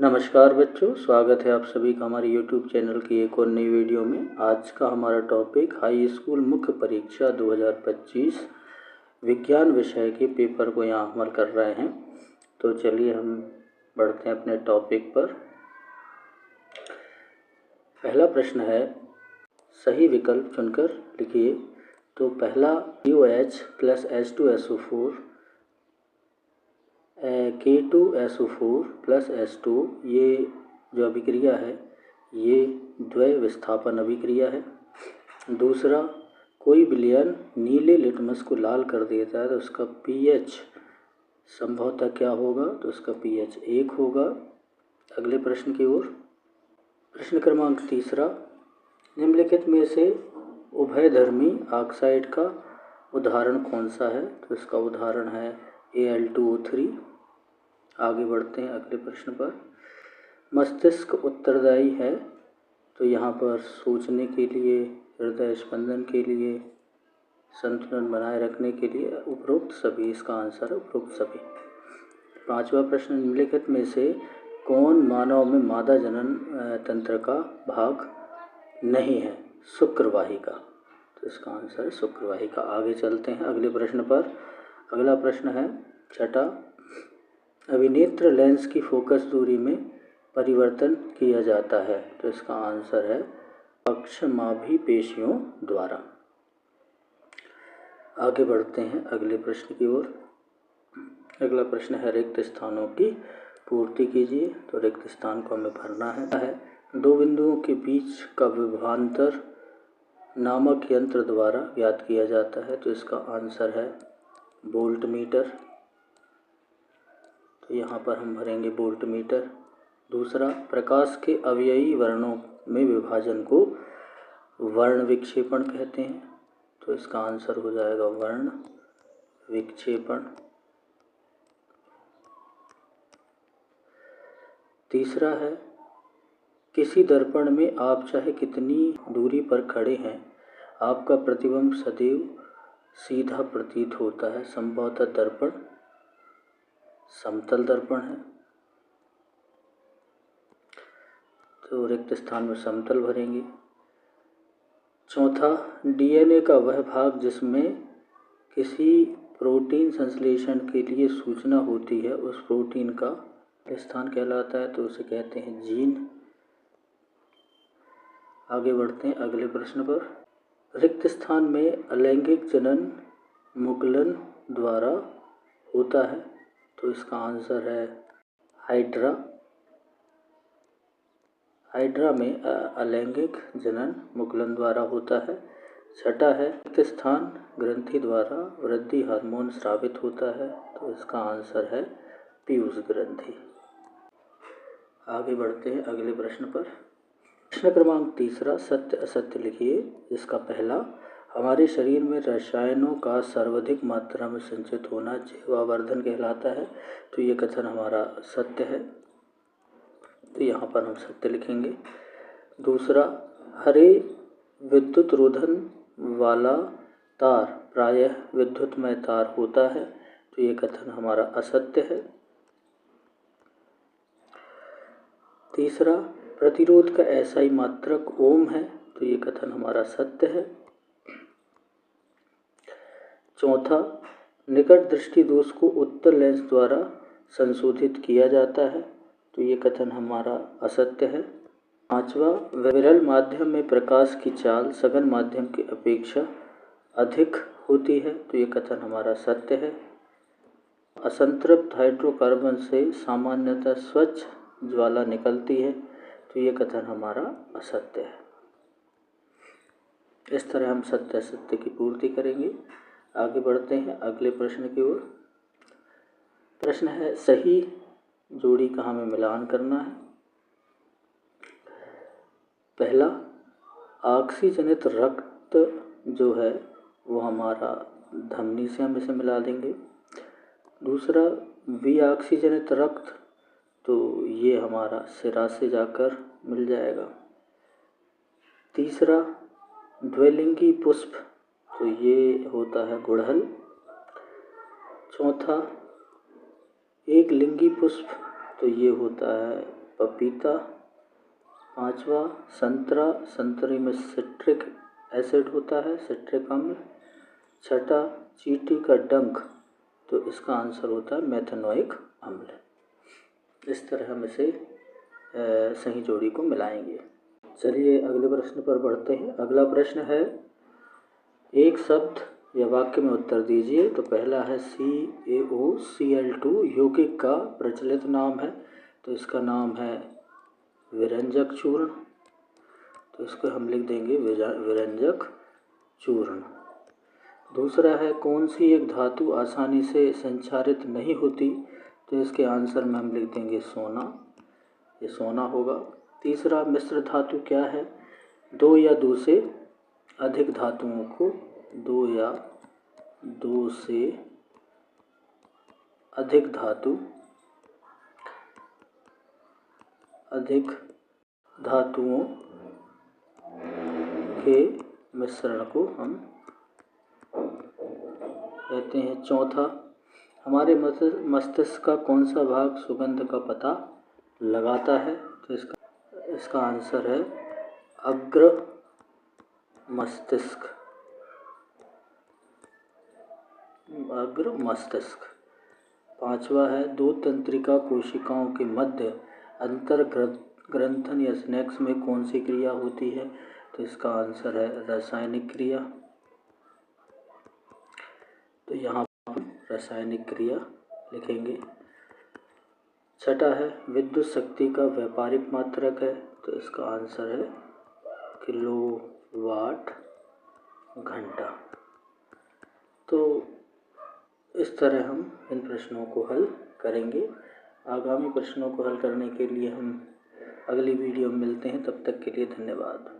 नमस्कार बच्चों, स्वागत है आप सभी का हमारे YouTube चैनल की एक और नई वीडियो में। आज का हमारा टॉपिक हाई स्कूल मुख्य परीक्षा 2025 विज्ञान विषय के पेपर को यहाँ अमल कर रहे हैं। तो चलिए हम बढ़ते हैं अपने टॉपिक पर। पहला प्रश्न है, सही विकल्प चुनकर लिखिए। तो पहला COH plus H2SO4 K2SO4 plus H2, ये जो अभिक्रिया है ये द्वय विस्थापन अभिक्रिया है। दूसरा, कोई विलयन नीले लिटमस को लाल कर देता है तो उसका pH संभवतः क्या होगा? तो उसका pH 1 होगा। अगले प्रश्न की ओर। प्रश्न क्रमांक तीसरा, निम्नलिखित में से उभयधर्मी ऑक्साइड का उदाहरण कौन सा है? तो इसका उदाहरण है Al2O3। आगे बढ़ते हैं अगले प्रश्न पर। मस्तिष्क उत्तरदायी है, तो यहाँ पर सोचने के लिए, हृदय स्पंदन के लिए, संतुलन बनाए रखने के लिए, उपरोक्त सभी। इसका आंसर है उपरोक्त सभी। पांचवा प्रश्न, निम्नलिखित में से कौन मानव में मादा जनन तंत्र का भाग नहीं है? शुक्रवाहिका। तो इसका आंसर है शुक्रवाहिका। आगे चलते हैं अगले प्रश्न पर। अगला प्रश्न है छठा, अभिनेत्र लेंस की फोकस दूरी में परिवर्तन किया जाता है। तो इसका आंसर है पक्षमाभी पेशियों द्वारा। आगे बढ़ते हैं अगले प्रश्न की ओर। अगला प्रश्न है, रिक्त स्थानों की पूर्ति कीजिए। तो रिक्त स्थान को हमें भरना है। दो बिंदुओं के बीच का विभवांतर नामक यंत्र द्वारा ज्ञात किया जाता है। तो इसका आंसर है वोल्ट मीटर। तो यहाँ पर हम भरेंगे वोल्ट मीटर। दूसरा, प्रकाश के अवयवी वर्णों में विभाजन को वर्ण विक्षेपण कहते हैं। तो इसका आंसर हो जाएगा वर्ण विक्षेपण। तीसरा है, किसी दर्पण में आप चाहे कितनी दूरी पर खड़े हैं, आपका प्रतिबिंब सदैव सीधा प्रतीत होता है। संभवतः दर्पण समतल दर्पण है। तो रिक्त स्थान में समतल भरेंगे। चौथा, DNA का वह भाग जिसमें किसी प्रोटीन संश्लेषण के लिए सूचना होती है, उस प्रोटीन का स्थान कहलाता है। तो उसे कहते हैं जीन। आगे बढ़ते हैं अगले प्रश्न पर। रिक्त स्थान में अलैंगिक जनन मुकुलन द्वारा होता है। तो इसका आंसर है हाइड्रा। हाइड्रा में अलैंगिक जनन मुकुलन द्वारा होता है। छठा है, रिक्त स्थान ग्रंथि द्वारा वृद्धि हार्मोन स्रावित होता है। तो इसका आंसर है पीयूष ग्रंथि। आगे बढ़ते हैं अगले प्रश्न पर। प्रश्न क्रमांक तीसरा, सत्य असत्य लिखिए। इसका पहला, हमारे शरीर में रसायनों का सर्वाधिक मात्रा में संचित होना जैवावर्धन कहलाता है। तो ये कथन हमारा सत्य है। तो यहाँ पर हम सत्य लिखेंगे। दूसरा, हरे विद्युत रोधन वाला तार प्रायः विद्युतमय तार होता है। तो ये कथन हमारा असत्य है। तीसरा, प्रतिरोध का SI मात्रक ओम है। तो ये कथन हमारा सत्य है। चौथा, निकट दृष्टि दोष को उत्तल लेंस द्वारा संशोधित किया जाता है। तो ये कथन हमारा असत्य है। पांचवा, विरल माध्यम में प्रकाश की चाल सघन माध्यम की अपेक्षा अधिक होती है। तो ये कथन हमारा सत्य है। असंतृप्त हाइड्रोकार्बन से सामान्यतः स्वच्छ ज्वाला निकलती है। तो ये कथन हमारा असत्य है। इस तरह हम सत्य असत्य की पूर्ति करेंगे। आगे बढ़ते हैं अगले प्रश्न की ओर। प्रश्न है, सही जोड़ी का हमें मिलान करना है। पहला, ऑक्सीजनित रक्त जो है वो हमारा धमनी से हम इसे मिला देंगे। दूसरा, विऑक्सीजनित रक्त, तो ये हमारा सिरा से जाकर मिल जाएगा। तीसरा, द्विलिंगी पुष्प, तो ये होता है गुड़हल। चौथा, एक लिंगी पुष्प, तो ये होता है पपीता। पाँचवा संतरा, संतरे में सिट्रिक एसिड होता है, सिट्रिक अम्ल। छठा चींटी का डंक, तो इसका आंसर होता है मेथेनोइक अम्ल। इस तरह हम इसे सही जोड़ी को मिलाएंगे। चलिए अगले प्रश्न पर बढ़ते हैं। अगला प्रश्न है, एक शब्द या वाक्य में उत्तर दीजिए। तो पहला है CaOCl2 यौगिक का प्रचलित नाम है, तो इसका नाम है विरंजक चूर्ण, तो इसको हम लिख देंगे विरंजक चूर्ण। दूसरा है, कौन सी एक धातु आसानी से संक्षारित नहीं होती, तो इसके आंसर में हम लिख देंगे सोना, ये सोना होगा। तीसरा, मिश्र धातु क्या है? दो या दो से अधिक धातुओं को, दो या दो से अधिक धातुओं के मिश्रण को हम कहते हैं। चौथा, हमारे मस्तिष्क का कौन सा भाग सुगंध का पता लगाता है? तो इसका आंसर है अग्र मस्तिष्क। पांचवा है, दो तंत्रिका कोशिकाओं के मध्य अंतर ग्रंथन या स्नेक्स में कौन सी क्रिया होती है? तो इसका आंसर है रासायनिक क्रिया, तो यहाँ हम रासायनिक क्रिया लिखेंगे। छठा है, विद्युत शक्ति का व्यापारिक मात्रक है, तो इसका आंसर है किलोवाट घंटा। तो इस तरह हम इन प्रश्नों को हल करेंगे। आगामी प्रश्नों को हल करने के लिए हम अगली वीडियो में मिलते हैं। तब तक के लिए धन्यवाद।